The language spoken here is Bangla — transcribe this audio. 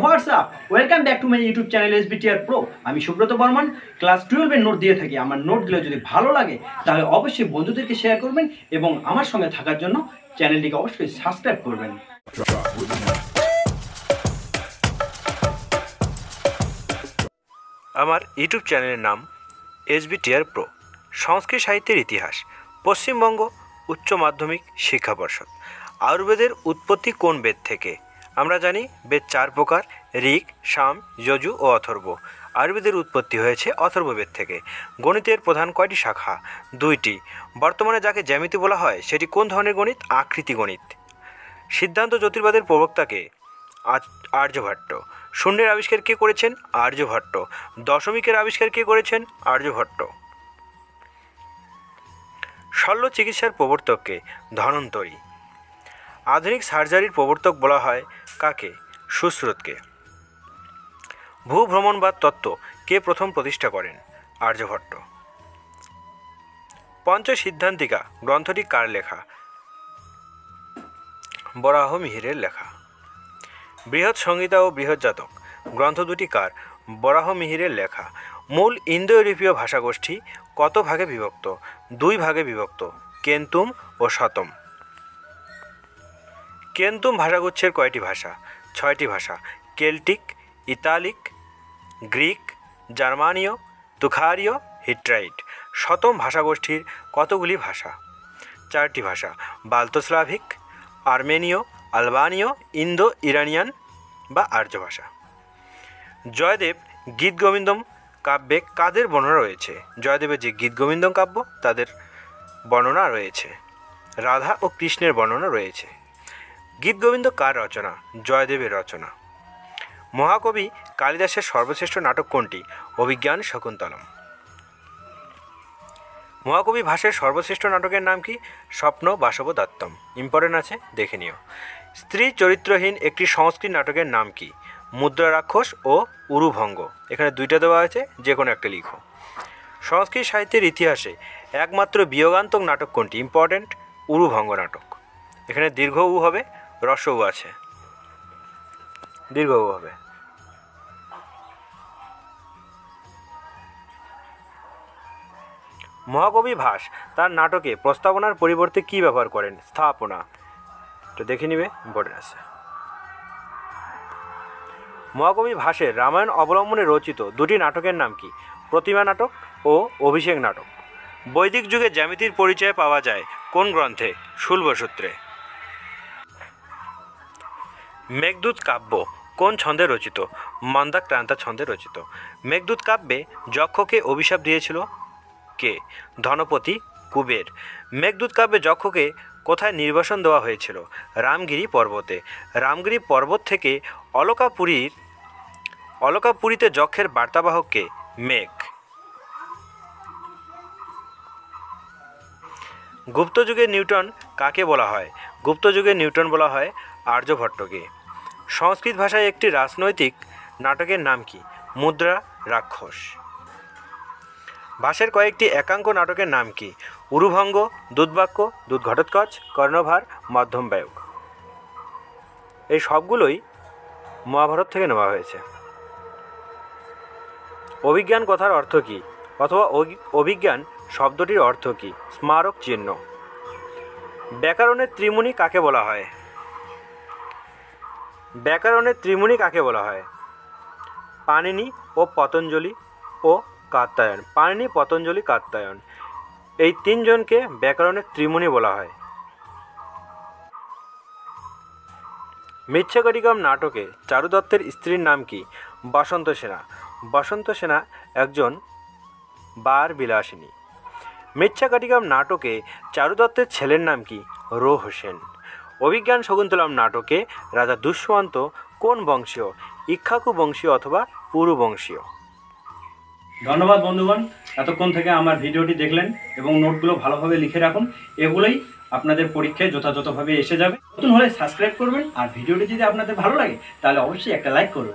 WhatsApp welcome back to my YouTube channel SBTR Pro। আমি সুব্রত বর্মন ক্লাস 12 এর নোট দিয়ে থাকি। আমার নোটগুলো যদি ভালো লাগে তাহলে অবশ্যই বন্ধুদেরকে শেয়ার করবেন এবং আমার সঙ্গে থাকার জন্য চ্যানেলটিকে অবশ্যই সাবস্ক্রাইব করবেন। আমার ইউটিউব চ্যানেলের নাম SBTR Pro। সংস্কৃত সাহিত্যের ইতিহাস, পশ্চিমবঙ্গ উচ্চ মাধ্যমিক শিক্ষা পর্ষদ। আয়ুর্বেদের উৎপত্তি কোন বেদ থেকে? আমরা জানি বেদ 4 প্রকার: ঋক, সাম, যজু ও অথর্ব। আয়ুর্বেদের উৎপত্তি হয়েছে অথর্ববেদ থেকে। গণিতের প্রধান কয়টি শাখা? 2টি। বর্তমানে যাকে জ্যামিতি বলা হয় সেটি কোন ধরনের গণিত? আকৃতি গণিত। সিদ্ধান্ত জ্যোতির্বাদের প্রবক্তাকে? আর্যভট্ট। শূন্যের আবিষ্কার কে করেছেন? আর্যভট্ট। দশমিকের আবিষ্কার কে করেছেন? আর্যভট্ট। শল্য চিকিৎসার প্রবর্তককে? ধন্বন্তরী। আধুনিক সার্জারির প্রবর্তক বলা হয় কাকে? সুশ্রুতকে। ভূভ্রমণবাদ তত্ত্ব কে প্রথম প্রতিষ্ঠা করেন? আর্যভট্ট। পঞ্চসিদ্ধান্তিকা গ্রন্থটি কার লেখা? বরাহ মিহিরের লেখা। বৃহৎ সংহিতা ও বৃহৎ জাতক গ্রন্থ দুটি কার? বরাহ মিহিরের লেখা। মূল ইন্দো ইউরোপীয় ভাষাগোষ্ঠী কত ভাগে বিভক্ত? 2 ভাগে বিভক্ত: কেন্তুম ও শতম। কেন্তুম ভাষাগুচ্ছের কয়টি ভাষা? 6টি ভাষা: কেল্টিক, ইতালিক, গ্রিক, জার্মানীয়, তুখারীয়, হিট্টাইট। শতম ভাষাগোষ্ঠীর কতগুলি ভাষা? 4টি ভাষা: বাল্তস্লাভিক, আর্মেনীয়, আলবানীয়, ইন্দো ইরানিয়ান বা আর্য ভাষা। জয়দেব গীতগোবিন্দম কাব্যে কাদের বর্ণনা রয়েছে? জয়দেবের যে গীতগোবিন্দম কাব্য তাদের বর্ণনা রয়েছে। রাধা ও কৃষ্ণের বর্ণনা রয়েছে। গীতগোবিন্দ কার রচনা? জয়দেবের রচনা। মহাকবি কালিদাসের সর্বশ্রেষ্ঠ নাটক কোনটি? অভিজ্ঞান শকুন্তলম। মহাকবি ভাসের সর্বশ্রেষ্ঠ নাটকের নাম কি? স্বপ্ন বাসব দত্তম। ইম্পর্টেন্ট আছে, দেখে নিও। স্ত্রী চরিত্রহীন একটি সংস্কৃত নাটকের নাম কি? মুদ্রা রাক্ষস ও উরুভঙ্গ। এখানে 2টা দেওয়া আছে, যে কোনো একটা লিখো। সংস্কৃত সাহিত্যের ইতিহাসে একমাত্র বিয়োগান্তক নাটক কোনটি? ইম্পর্টেন্ট, উরুভঙ্গ নাটক। এখানে দীর্ঘ উ হবে, হ্রস্ব উ আছে, দীর্ঘ উ হবে। মহাকবি ভাস তার নাটকে প্রস্তাবনার পরিবর্তে কি ব্যবহার করেন? স্থাপনা। তো দেখে নিবে, ইম্পর্টেন্ট আছে। মহাকবি ভাসের রামায়ণ অবলম্বনে রচিত 2টি নাটকের নাম কি? প্রতিমা নাটক ও অভিষেক নাটক। বৈদিক যুগে জ্যামিতির পরিচয় পাওয়া যায় কোন গ্রন্থে? শুল্বসূত্রে। মেঘদূত কাব্য কোন ছন্দে রচিত? মন্দাক্রান্তা ছন্দে রচিত। মেঘদূত কাব্যে যক্ষকে অভিশাপ দিয়েছিল কে? ধনপতি কুবের। মেঘদূত কাব্যে যক্ষকে কোথায় নির্বাসন দেওয়া হয়েছিল? রামগিরি পর্বতে। রামগিরি পর্বত থেকে অলকাপুরীতে যক্ষের বার্তাবাহককে? মেঘ। গুপ্তযুগে নিউটন কাকে বলা হয়? গুপ্তযুগে নিউটন বলা হয় আর্যভট্টকে। সংস্কৃত ভাষায় একটি রাজনৈতিক নাটকের নাম কি? মুদ্রা রাক্ষস। ভাসের কয়েকটি একাঙ্ক নাটকের নাম কি? উরুভঙ্গ, দুধবাক্য, দুধঘটোৎকচ, কর্ণভার, মধ্যম বায়ক। এই সবগুলোই মহাভারত থেকে নেওয়া হয়েছে। অভিজ্ঞান কথার অর্থ কী? অথবা অভিজ্ঞান শব্দটির অর্থ কী? স্মারক চিহ্ন। ব্যাকরণের ত্রিমুনি কাকে বলা হয়? ব্যাকরণের ত্রিমুনি কাকে বলা হয়? পাণিনি ও পতঞ্জলি ও কাত্যায়ন। পাণিনি, পতঞ্জলি, কাত্যায়ন, এই 3 জনকে ব্যাকরণের ত্রিমুনি বলা হয়। মৃচ্ছকটিকম নাটকে চারু দত্তের স্ত্রীর নাম কি? বসন্ত সেনা। বসন্ত সেনা একজন বার বিলাসিনী। মৃচ্ছকটিকম নাটকে চারু দত্তের ছেলের নাম কি? রো হোসেন। অভিজ্ঞান শকুন্তলম নাটকে রাজা দুষ্মন্ত কোন বংশীয়? ইক্ষ্বাকু বংশীয় অথবা পুরু বংশীয়। ধন্যবাদ বন্ধুগণ, এতক্ষণ থেকে আমার ভিডিওটি দেখলেন এবং নোটগুলো ভালোভাবে লিখে রাখুন। এগুলোই আপনাদের পরীক্ষায় যথাযথভাবে এসে যাবে। নতুন হলে সাবস্ক্রাইব করবেন, আর ভিডিওটি যদি আপনাদের ভালো লাগে তাহলে অবশ্যই একটা লাইক করবেন।